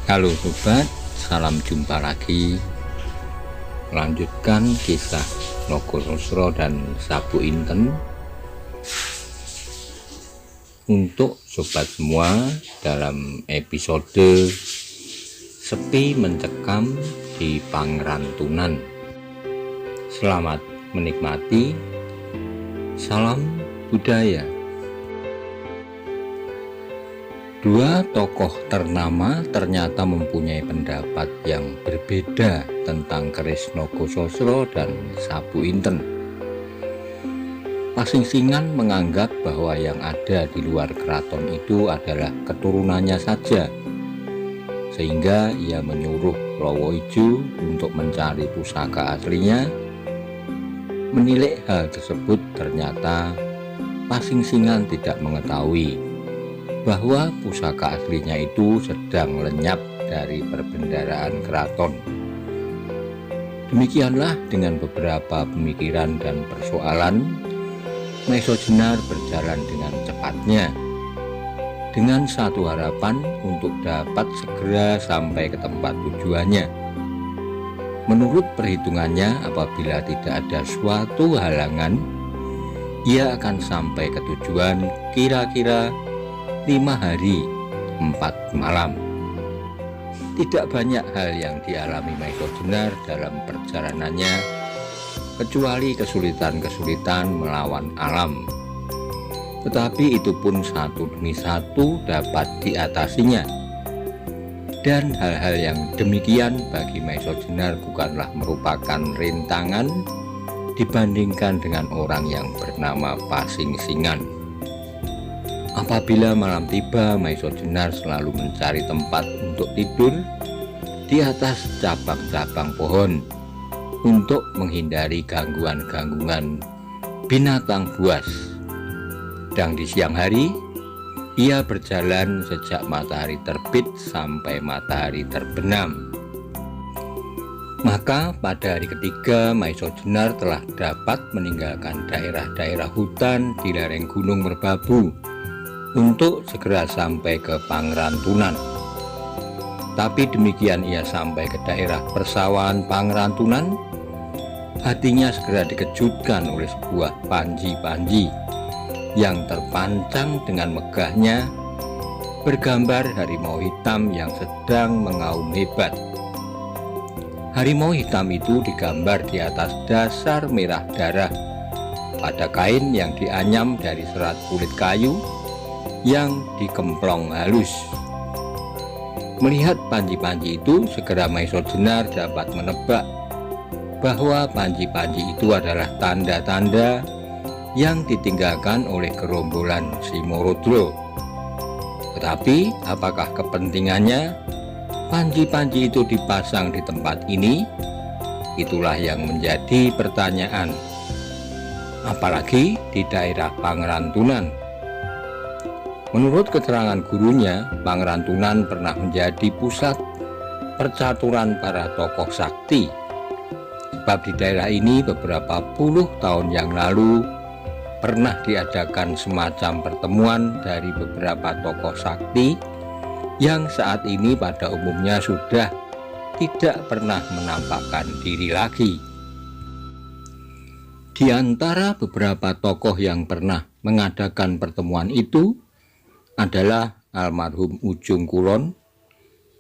Halo sobat, salam jumpa lagi. Melanjutkan kisah Nogososro dan Sabu Inten. Untuk sobat semua, dalam episode Sepi Mencekam di Pangrantunan. Selamat menikmati. Salam budaya. Dua tokoh ternama ternyata mempunyai pendapat yang berbeda tentang keris Nogososro dan Sabu Inten. Pasingsingan menganggap bahwa yang ada di luar keraton itu adalah keturunannya saja, sehingga ia menyuruh Lowo Ijo untuk mencari pusaka aslinya. Menilik hal tersebut, ternyata Pasingsingan tidak mengetahui bahwa pusaka aslinya itu sedang lenyap dari perbendaharaan keraton. Demikianlah dengan beberapa pemikiran dan persoalan, Maiso Jenar berjalan dengan cepatnya, dengan satu harapan untuk dapat segera sampai ke tempat tujuannya. Menurut perhitungannya, apabila tidak ada suatu halangan, ia akan sampai ke tujuan kira-kira 5 hari 4 malam. Tidak banyak hal yang dialami Maiso Jenar dalam perjalanannya, kecuali kesulitan-kesulitan melawan alam. Tetapi itu pun satu demi satu dapat diatasinya. Dan hal-hal yang demikian bagi Maiso Jenar bukanlah merupakan rintangan dibandingkan dengan orang yang bernama Pasingsingan. Apabila malam tiba, Maiso Jenar selalu mencari tempat untuk tidur di atas cabang-cabang pohon untuk menghindari gangguan-gangguan binatang buas. Dan di siang hari, ia berjalan sejak matahari terbit sampai matahari terbenam. Maka pada hari ketiga, Maiso Jenar telah dapat meninggalkan daerah-daerah hutan di lereng Gunung Merbabu untuk segera sampai ke Pangrantunan. Tapi demikian ia sampai ke daerah persawahan Pangrantunan, hatinya segera dikejutkan oleh sebuah panji-panji yang terpancang dengan megahnya, bergambar harimau hitam yang sedang mengaum hebat. Harimau hitam itu digambar di atas dasar merah darah pada kain yang dianyam dari serat kulit kayu yang dikemplong halus. Melihat panji-panji itu, segera Maiso Jenar dapat menebak bahwa panji-panji itu adalah tanda-tanda yang ditinggalkan oleh gerombolan Simorodro. Tetapi apakah kepentingannya panji-panji itu dipasang di tempat ini? Itulah yang menjadi pertanyaan. Apalagi di daerah Pangrantunan. Menurut keterangan gurunya, Pangrantunan pernah menjadi pusat percaturan para tokoh sakti. Sebab di daerah ini beberapa puluh tahun yang lalu pernah diadakan semacam pertemuan dari beberapa tokoh sakti yang saat ini pada umumnya sudah tidak pernah menampakkan diri lagi. Di antara beberapa tokoh yang pernah mengadakan pertemuan itu adalah almarhum Ujung Kulon,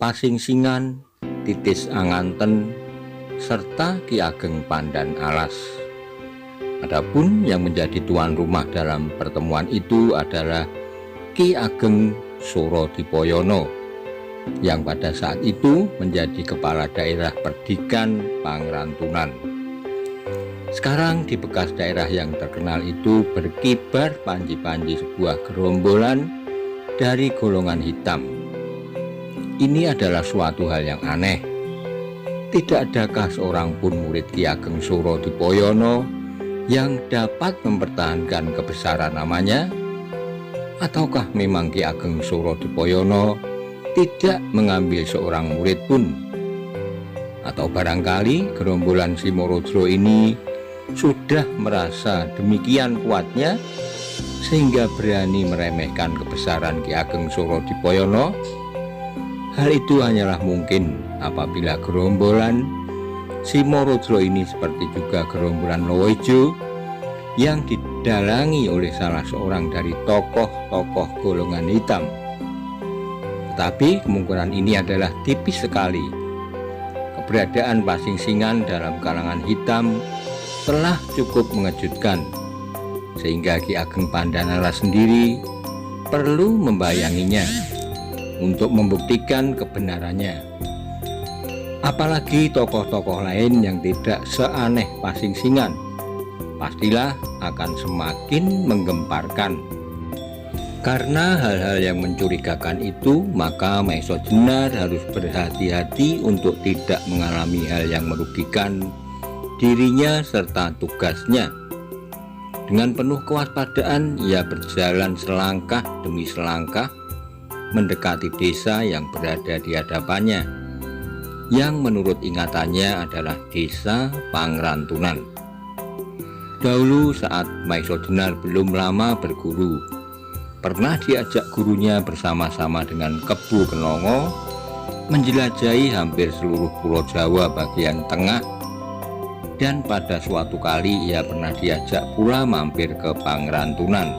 Pasingsingan, Titis Anganten, serta Ki Ageng Pandan Alas. Adapun yang menjadi tuan rumah dalam pertemuan itu adalah Ki Ageng Surodipoyono, yang pada saat itu menjadi kepala daerah Perdikan Pangrantunan. Sekarang di bekas daerah yang terkenal itu berkibar panji-panji sebuah gerombolan dari golongan hitam. Ini adalah suatu hal yang aneh. Tidak adakah seorang pun murid Ki Ageng Surodipoyono yang dapat mempertahankan kebesaran namanya? Ataukah memang Ki Ageng Surodipoyono tidak mengambil seorang murid pun? Atau barangkali gerombolan Simorodro ini sudah merasa demikian kuatnya sehingga berani meremehkan kebesaran Ki Ageng Surodipoyono? Hal itu hanyalah mungkin apabila gerombolan Simorodro ini seperti juga gerombolan Lowoijo yang didalangi oleh salah seorang dari tokoh-tokoh golongan hitam. Tetapi kemungkinan ini adalah tipis sekali. Keberadaan Pasingsingan dalam kalangan hitam telah cukup mengejutkan, sehingga Ki Ageng Pandanara sendiri perlu membayanginya untuk membuktikan kebenarannya. Apalagi tokoh-tokoh lain yang tidak seaneh Pasingsingan pastilah akan semakin menggemparkan. Karena hal-hal yang mencurigakan itu, maka Maiso Jenar harus berhati-hati untuk tidak mengalami hal yang merugikan dirinya serta tugasnya. Dengan penuh kewaspadaan, ia berjalan selangkah demi selangkah mendekati desa yang berada di hadapannya, yang menurut ingatannya adalah desa Pangrantunan. Dahulu saat Maiso Jenar belum lama berguru, pernah diajak gurunya bersama-sama dengan Kebu Kenongo menjelajahi hampir seluruh pulau Jawa bagian tengah, dan pada suatu kali ia pernah diajak pula mampir ke Pangrantunan.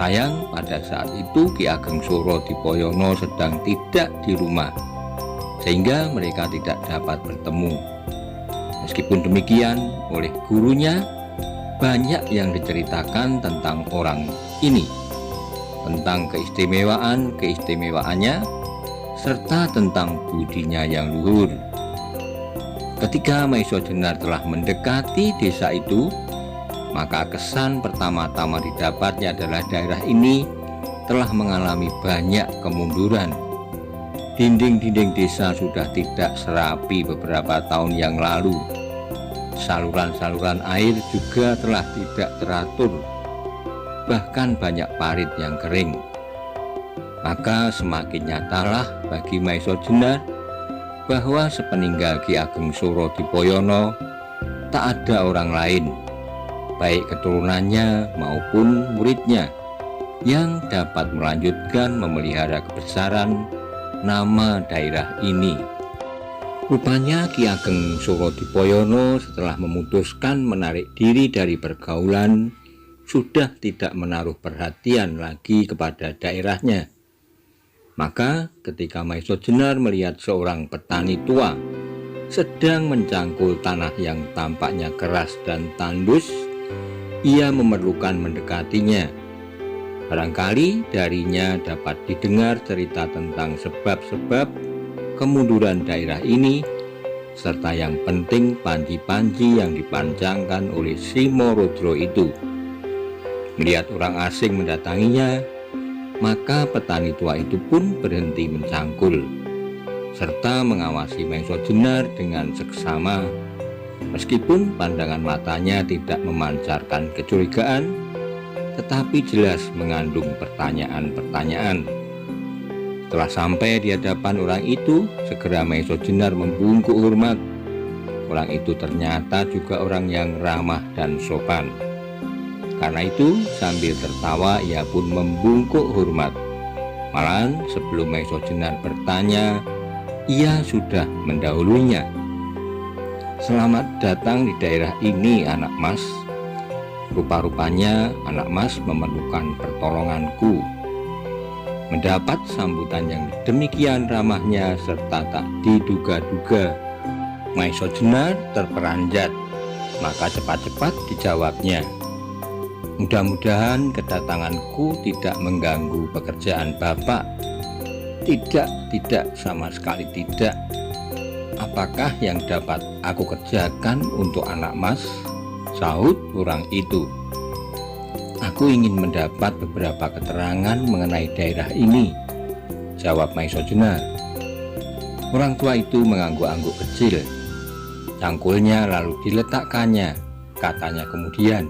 Sayang pada saat itu Ki Ageng Surodipoyono sedang tidak di rumah, sehingga mereka tidak dapat bertemu. Meskipun demikian, oleh gurunya banyak yang diceritakan tentang orang ini, tentang keistimewaan-keistimewaannya, serta tentang budinya yang luhur. Ketika Maiso Jenar telah mendekati desa itu, maka kesan pertama-tama didapatnya adalah daerah ini telah mengalami banyak kemunduran. Dinding-dinding desa sudah tidak serapi beberapa tahun yang lalu. Saluran-saluran air juga telah tidak teratur, bahkan banyak parit yang kering. Maka semakin nyatalah bagi Maiso Jenar bahwa sepeninggal Ki Ageng Surodipoyono tak ada orang lain, baik keturunannya maupun muridnya, yang dapat melanjutkan memelihara kebesaran nama daerah ini. Rupanya Ki Ageng Surodipoyono setelah memutuskan menarik diri dari pergaulan sudah tidak menaruh perhatian lagi kepada daerahnya. Maka ketika Maiso Jenar melihat seorang petani tua sedang mencangkul tanah yang tampaknya keras dan tandus, ia memerlukan mendekatinya. Barangkali darinya dapat didengar cerita tentang sebab-sebab kemunduran daerah ini, serta yang penting panji-panji yang dipancangkan oleh Simorodro itu. Melihat orang asing mendatanginya, maka petani tua itu pun berhenti mencangkul, serta mengawasi Maiso Jenar dengan seksama, meskipun pandangan matanya tidak memancarkan kecurigaan, tetapi jelas mengandung pertanyaan-pertanyaan. Setelah sampai di hadapan orang itu, segera Maiso Jenar membungkuk hormat. Orang itu ternyata juga orang yang ramah dan sopan. Karena itu sambil tertawa ia pun membungkuk hormat. Malahan sebelum Maiso Jenar bertanya, ia sudah mendahulunya. "Selamat datang di daerah ini, anak mas. Rupa-rupanya anak mas memerlukan pertolonganku." Mendapat sambutan yang demikian ramahnya serta tak diduga-duga, Maiso Jenar terperanjat, maka cepat-cepat dijawabnya, "Mudah-mudahan kedatanganku tidak mengganggu pekerjaan Bapak." Tidak, sama sekali tidak. "Apakah yang dapat aku kerjakan untuk anak mas?" sahut orang itu. "Aku ingin mendapat beberapa keterangan mengenai daerah ini," jawab Maiso Jenar. Orang tua itu mengangguk-angguk kecil. Cangkulnya lalu diletakkannya. Katanya kemudian,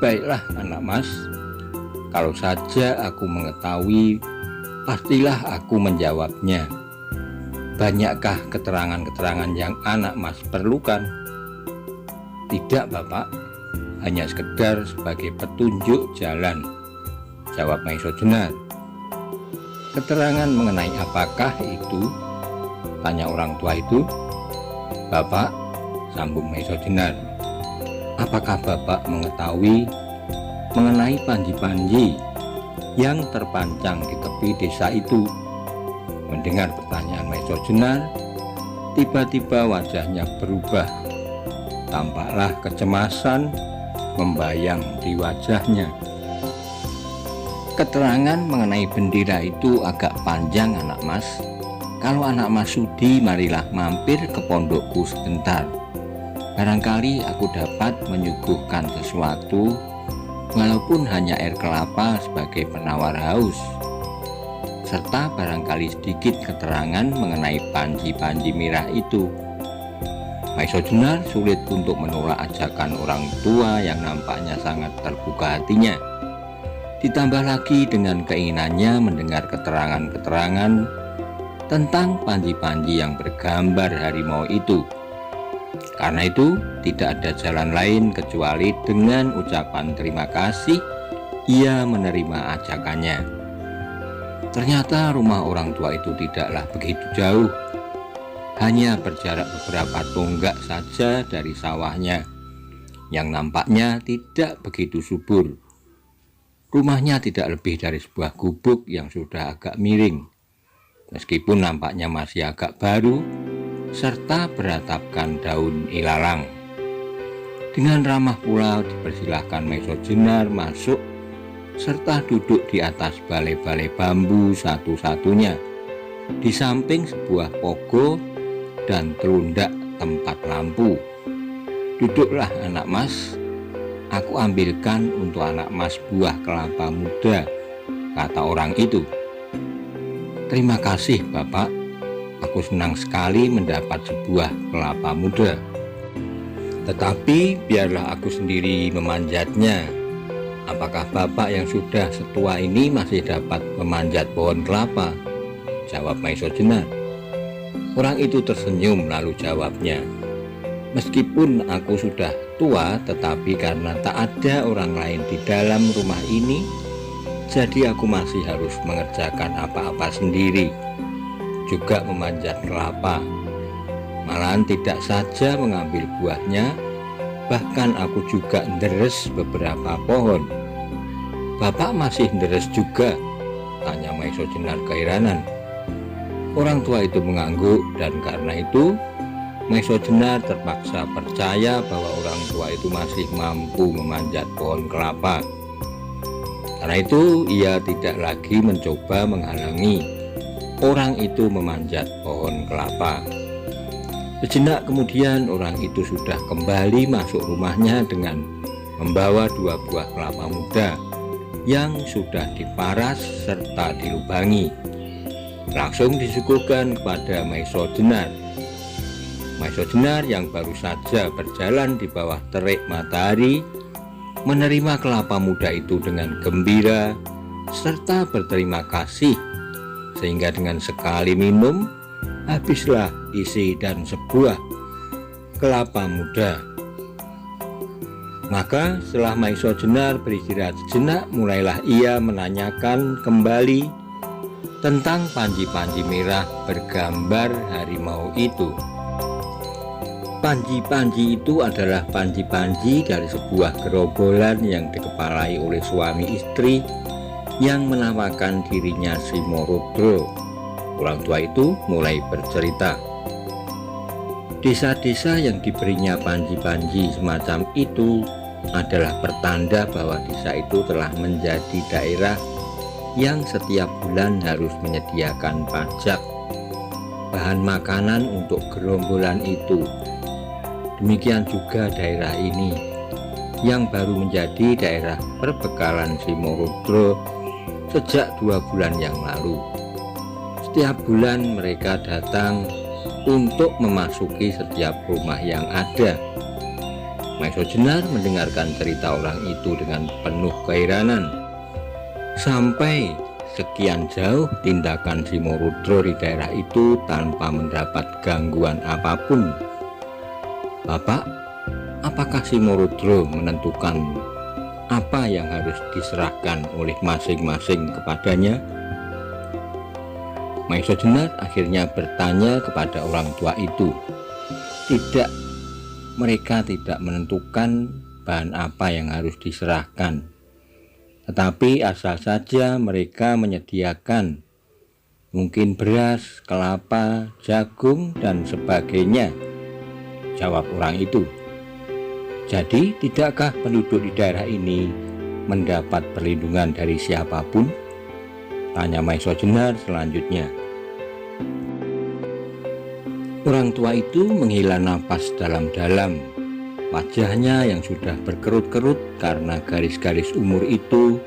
"Baiklah anak mas, kalau saja aku mengetahui, pastilah aku menjawabnya. Banyakkah keterangan-keterangan yang anak mas perlukan?" "Tidak Bapak, hanya sekedar sebagai petunjuk jalan," jawab Maiso Jenar. Keterangan mengenai apakah itu? Tanya orang tua itu. Bapak, sambung Maiso Jenar, apakah Bapak mengetahui mengenai panji-panji yang terpancang di tepi desa itu? Mendengar pertanyaan Maiso Jenar, tiba-tiba wajahnya berubah. Tampaklah kecemasan membayang di wajahnya. Keterangan mengenai bendera itu agak panjang, anak mas. Kalau anak mas sudi, marilah mampir ke pondokku sebentar. Barangkali aku dapat menyuguhkan sesuatu, walaupun hanya air kelapa sebagai penawar haus, serta barangkali sedikit keterangan mengenai panji-panji merah itu. Maiso Jenar sulit untuk menolak ajakan orang tua yang nampaknya sangat terbuka hatinya. Ditambah lagi dengan keinginannya mendengar keterangan-keterangan tentang panji-panji yang bergambar harimau itu. Karena itu, tidak ada jalan lain kecuali dengan ucapan terima kasih ia menerima ajakannya. Ternyata rumah orang tua itu tidaklah begitu jauh, hanya berjarak beberapa tonggak saja dari sawahnya, yang nampaknya tidak begitu subur. Rumahnya tidak lebih dari sebuah gubuk yang sudah agak miring, meskipun nampaknya masih agak baru, serta beratapkan daun ilalang. Dengan ramah pula dipersilahkan Maiso Jenar masuk, serta duduk di atas balai-balai bambu satu-satunya, di samping sebuah pogo dan telundak tempat lampu. Duduklah anak mas, aku ambilkan untuk anak mas buah kelapa muda, kata orang itu. Terima kasih Bapak, aku senang sekali mendapat sebuah kelapa muda. Tetapi biarlah aku sendiri memanjatnya. Apakah Bapak yang sudah setua ini masih dapat memanjat pohon kelapa? Jawab Maiso Jenar. Orang itu tersenyum lalu jawabnya, meskipun aku sudah tua, tetapi karena tak ada orang lain di dalam rumah ini, jadi aku masih harus mengerjakan apa-apa sendiri, juga memanjat kelapa. Malahan tidak saja mengambil buahnya, bahkan aku juga nderes beberapa pohon. Bapak masih nderes juga? Tanya Maiso Jenar keheranan. Orang tua itu mengangguk, dan karena itu Maiso Jenar terpaksa percaya bahwa orang tua itu masih mampu memanjat pohon kelapa. Karena itu ia tidak lagi mencoba menghalangi orang itu memanjat pohon kelapa. Sejenak kemudian orang itu sudah kembali masuk rumahnya dengan membawa 2 buah kelapa muda yang sudah diparas serta dilubangi. Langsung disuguhkan kepada Maiso Jenar. Maiso Jenar yang baru saja berjalan di bawah terik matahari menerima kelapa muda itu dengan gembira serta berterima kasih, sehingga dengan sekali minum habislah isi dan sebuah kelapa muda. Maka setelah Maiso Jenar beristirahat sejenak, mulailah ia menanyakan kembali tentang panji-panji merah bergambar harimau itu. Panji-panji itu adalah panji-panji dari sebuah gerombolan yang dikepalai oleh suami istri yang menamakan dirinya Simorudro. Orang tua itu mulai bercerita. Desa-desa yang diberinya panji-panji semacam itu adalah pertanda bahwa desa itu telah menjadi daerah yang setiap bulan harus menyediakan pajak bahan makanan untuk gerombolan itu. Demikian juga daerah ini yang baru menjadi daerah perbekalan Simorudro sejak 2 bulan yang lalu. Setiap bulan mereka datang untuk memasuki setiap rumah yang ada. Maiso Jenar mendengarkan cerita orang itu dengan penuh keheranan. Sampai sekian jauh tindakan Simorudro di daerah itu tanpa mendapat gangguan apapun. Bapak, apakah Simorudro menentukan apa yang harus diserahkan oleh masing-masing kepadanya? Maiso Jenar akhirnya bertanya kepada orang tua itu. Mereka tidak menentukan bahan apa yang harus diserahkan, tetapi asal saja mereka menyediakan mungkin beras, kelapa, jagung, dan sebagainya, jawab orang itu. Jadi tidakkah penduduk di daerah ini mendapat perlindungan dari siapapun? Tanya Maiso Jenar selanjutnya. Orang tua itu menghela napas dalam-dalam. Wajahnya yang sudah berkerut-kerut karena garis-garis umur itu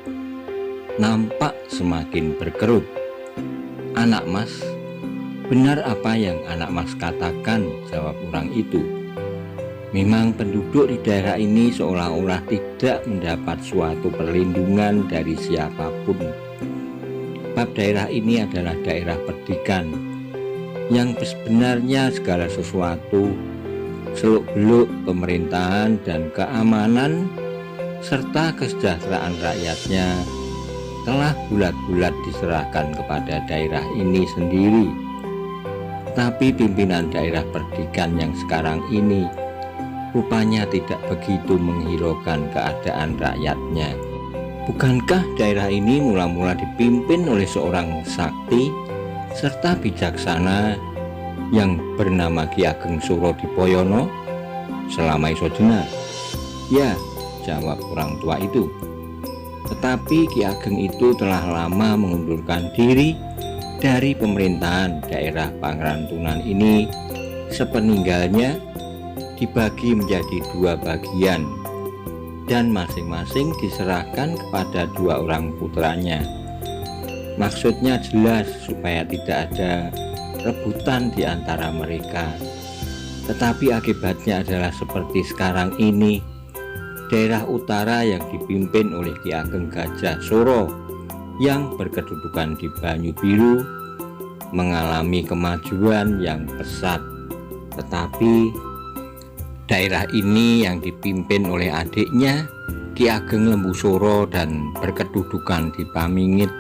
nampak semakin berkerut. Anak mas, benar apa yang anak mas katakan, jawab orang itu. Memang penduduk di daerah ini seolah-olah tidak mendapat suatu perlindungan dari siapapun. Sebab daerah ini adalah daerah perdikan, yang sebenarnya segala sesuatu, seluk-beluk pemerintahan dan keamanan, serta kesejahteraan rakyatnya telah bulat-bulat diserahkan kepada daerah ini sendiri. Tapi pimpinan daerah perdikan yang sekarang ini rupanya tidak begitu menghiraukan keadaan rakyatnya. Bukankah daerah ini mula-mula dipimpin oleh seorang sakti serta bijaksana yang bernama Ki Ageng Surodipoyono? Selama Maiso Jenar. Ya, jawab orang tua itu. Tetapi Ki Ageng itu telah lama mengundurkan diri dari pemerintahan daerah Pangrantunan ini. Sepeninggalnya dibagi menjadi 2 bagian dan masing-masing diserahkan kepada 2 orang putranya. Maksudnya jelas supaya tidak ada rebutan di antara mereka. Tetapi akibatnya adalah seperti sekarang ini. Daerah utara yang dipimpin oleh Ki Ageng Gajah Suro yang berkedudukan di Banyu Biru mengalami kemajuan yang pesat. Tetapi daerah ini yang dipimpin oleh adiknya Ki Ageng Lembu Suro dan berkedudukan di Pamingit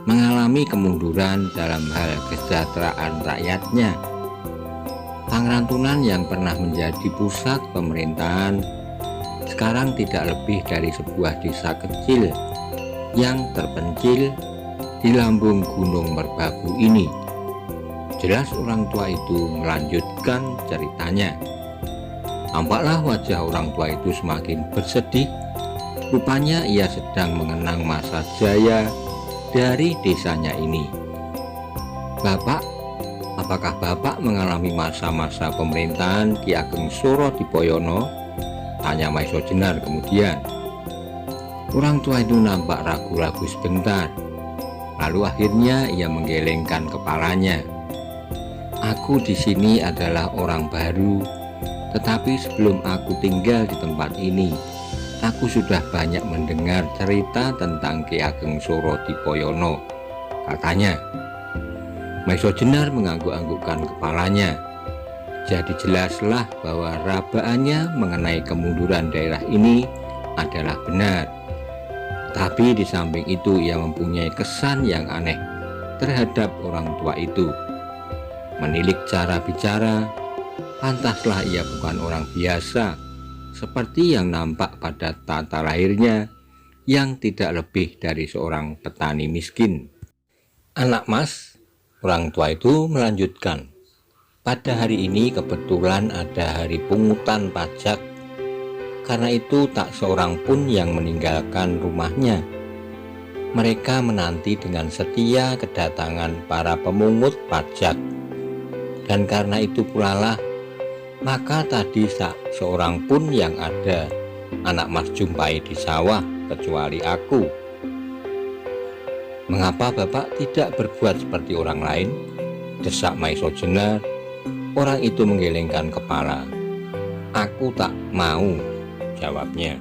mengalami kemunduran dalam hal kesejahteraan rakyatnya. Pangrantunan yang pernah menjadi pusat pemerintahan sekarang tidak lebih dari sebuah desa kecil yang terpencil di lambung Gunung Merbabu ini. Jelas orang tua itu melanjutkan ceritanya. Tampaklah wajah orang tua itu semakin bersedih. Rupanya ia sedang mengenang masa jaya dari desanya ini. Bapak, apakah Bapak mengalami masa-masa pemerintahan Ki Ageng Surodipoyono? Tanya Maiso Jenar kemudian. Orang tua itu nampak ragu-ragu sebentar. Lalu akhirnya ia menggelengkan kepalanya. Aku di sini adalah orang baru, tetapi sebelum aku tinggal di tempat ini, aku sudah banyak mendengar cerita tentang Ki Ageng Surodipoyono, katanya. Maiso Jenar mengangguk-anggukkan kepalanya. Jadi jelaslah bahwa rabaannya mengenai kemunduran daerah ini adalah benar. Tapi di samping itu ia mempunyai kesan yang aneh terhadap orang tua itu. Menilik cara bicara, pantaslah ia bukan orang biasa seperti yang nampak pada tata lahirnya yang tidak lebih dari seorang petani miskin. Anak mas, orang tua itu melanjutkan, pada hari ini kebetulan ada hari pungutan pajak. Karena itu tak seorang pun yang meninggalkan rumahnya. Mereka menanti dengan setia kedatangan para pemungut pajak. Dan karena itu pula lah, maka tadi tak seorang pun yang ada anak mas jumpai di sawah kecuali aku. Mengapa Bapak tidak berbuat seperti orang lain? Desak Maiso Jenar. Orang itu menggelengkan kepala. Aku tak mau, jawabnya.